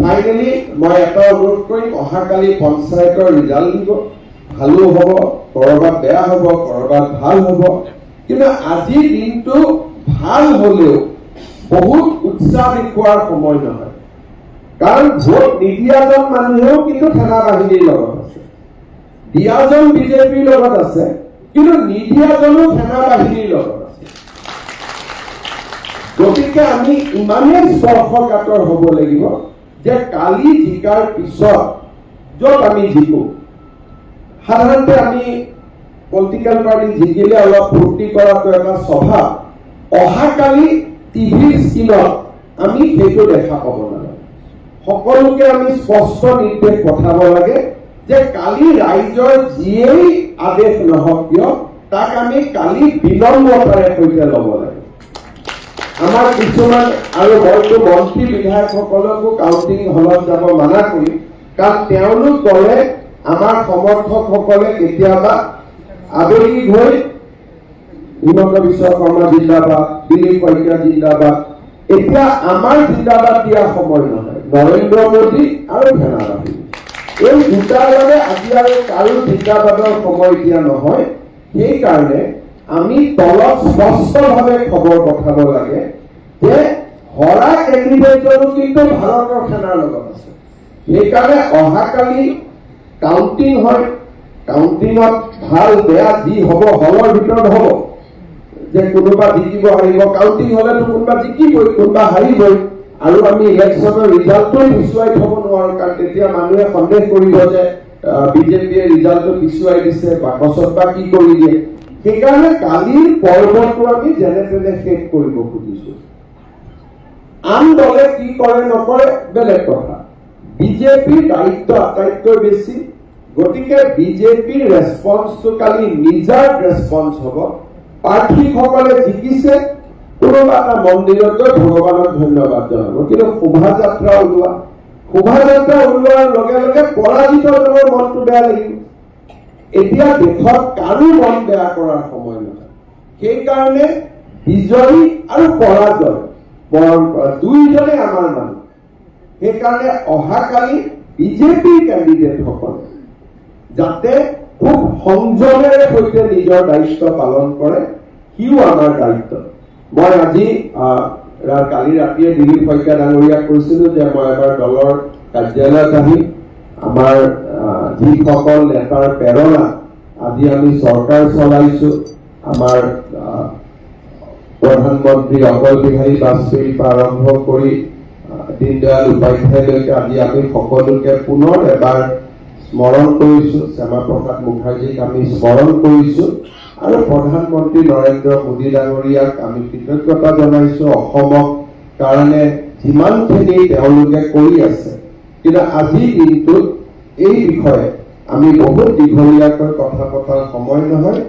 Finally মই এটা অনুৰোধ কৰিম, অহাকালি পঞ্চায়তৰ ৰিজাল্ট দিব, ভালো হ'ব, কৰবাত বেয়া হ'ব, কৰবাত ভাল হ'ব, কিন্তু আজিৰ দিনটো ভাল হলেও বহুত উৎসাহ দেখুওৱাৰ সময় নহয়। কাৰণ ভোট নিদিয়াজন মানুহেও কিন্তু সেনা বাহিনীৰ লগত আছে, দিয়াজন বিজেপিৰ লগত আছে, কিন্তু নিদিয়াজনো সেনা বাহিনীৰ লগত আছে। গতিকে আমি ইমানেই স্পৰ্শকাতৰ হ'ব লাগিব যে কালি জিকাৰ পিছত য'ত আমি জিকো, সাধাৰণতে আমি পলিটিকেল পাৰ্টি জিকিলে অলপ ফূৰ্তি কৰাটো এটা স্বভাৱ, অহাকালি টিভিৰ স্ক্ৰীণত আমি সেইটো দেখা পাব নালাগে। সকলোকে আমি স্পষ্ট নিৰ্দেশ পঠাব লাগে যে কালি ৰাইজৰ যিয়েই আদেশ নহওক কিয় তাক আমি কালি বিলম্বতাৰে সৈতে ল'ব লাগে। আমাৰ কিছুমান আৰু হয়তো মন্ত্ৰী বিধায়কসকলকো কাউণ্টিং হলত যাব মানা কৰিম, কাৰণ তেওঁলোক গ'লে আমাৰ সমৰ্থকসকলে কেতিয়াবা আবেগিক হৈ হিমন্ত বিশ্ব শৰ্মা জিন্দাবাদ, দিলীপ শইকীয়া জিন্দাবাদ, এতিয়া আমাৰ জিন্দাবাদ দিয়া সময় নহয়, নৰেন্দ্ৰ মোদী আৰু সেনা বাহিনী এই দুটাৰ বাবে আজি আৰু কাৰো জিন্দাবাদৰ সময় দিয়া নহয়। সেইকাৰণে আমি তলত স্পষ্টভাৱে খবৰ পঠাব লাগে যে হৰা কেণ্ডিডেটজনো কিন্তু ভাৰতৰ সেনাৰ লগত আছে। সেইকাৰণে অহাকালি কাউণ্টিং হয়, কাউণ্টিঙত ভাল বেয়া যি হ'ব হলৰ ভিতৰত হ'ব, যে কোনোবা জিকিব হাৰিব, কাউণ্টিং হলেতো কোনোবা জিকিবই কোনোবা হাৰিবই, আৰু আমি ইলেকশ্যনৰ ৰিজাল্টটো পিছুৱাই থব নোৱাৰো, কাৰণ তেতিয়া মানুহে সন্দেহ কৰিব যে বিজেপিয়ে ৰিজাল্টটো পিছুৱাই দিছে, বাকচত বা কি কৰি দিয়ে। সেইকাৰণে কালিৰ পৰ্বটো আমি যেনে তেনে শেষ কৰিব খুজিছো। আন দলে কি কৰে নকৰে বেলেগ কথা, বিজেপিৰ দায়িত্ব আটাইতকৈ বেছি। গতিকে বিজেপিৰ ৰেছপন্সটো কালি নিজাৰ ৰেছপন্স হ'ব। প্ৰাৰ্থীসকলে জিকিছে, কোনোবা এটা মন্দিৰত গৈ ভগৱানক ধন্যবাদ জনাব, কিন্তু শোভাযাত্ৰা ওলোৱাৰ লগে লগে পৰাজিতজনৰ মনটো বেয়া লাগিব। এতিয়া দেশত কাৰো মন বেয়া কৰাৰ সময় নহয়। সেইকাৰণে বিজয়ী আৰু পৰাজয় বৰণ কৰা দুইজনে আমাৰ মানুহ। সেইকাৰণে অহাকালি বিজেপিৰ কেণ্ডিডেটসকলে যাতে খুব সংযমেৰে সৈতে নিজৰ দায়িত্ব পালন কৰে, সিও আমাৰ দায়িত্ব। মই আজি কালি ৰাতিয়ে দিলীপ শইকীয়া ডাঙৰীয়াক কৈছিলো যে মই এবাৰ দলৰ কাৰ্যালয়ত আহিম, আমাৰ যিসকল নেতাৰ প্ৰেৰণা আজি আমি চৰকাৰ চলাইছো, আমাৰ প্ৰধানমন্ত্ৰী অটল বিহাৰী বাজপেয়ীৰ পৰা আৰম্ভ কৰি দীনদয়াল উপাধ্যায়লৈকে আজি আমি সকলোকে পুনৰ এবাৰ স্মৰণ কৰিছো, শ্যামা প্ৰসাদ মুখাৰ্জীক আমি স্মৰণ কৰিছো, আৰু প্ৰধানমন্ত্ৰী নৰেন্দ্ৰ মোদী ডাঙৰীয়াক আমি কৃতজ্ঞতা জনাইছো অসমক কাৰণে যিমানখিনি তেওঁলোকে কৰি আছে। কিন্তু আজিৰ দিনটোত এই বিষয়ে আমি বহুত দীঘলীয়াকৈ কথা পতাৰ সময় নহয়।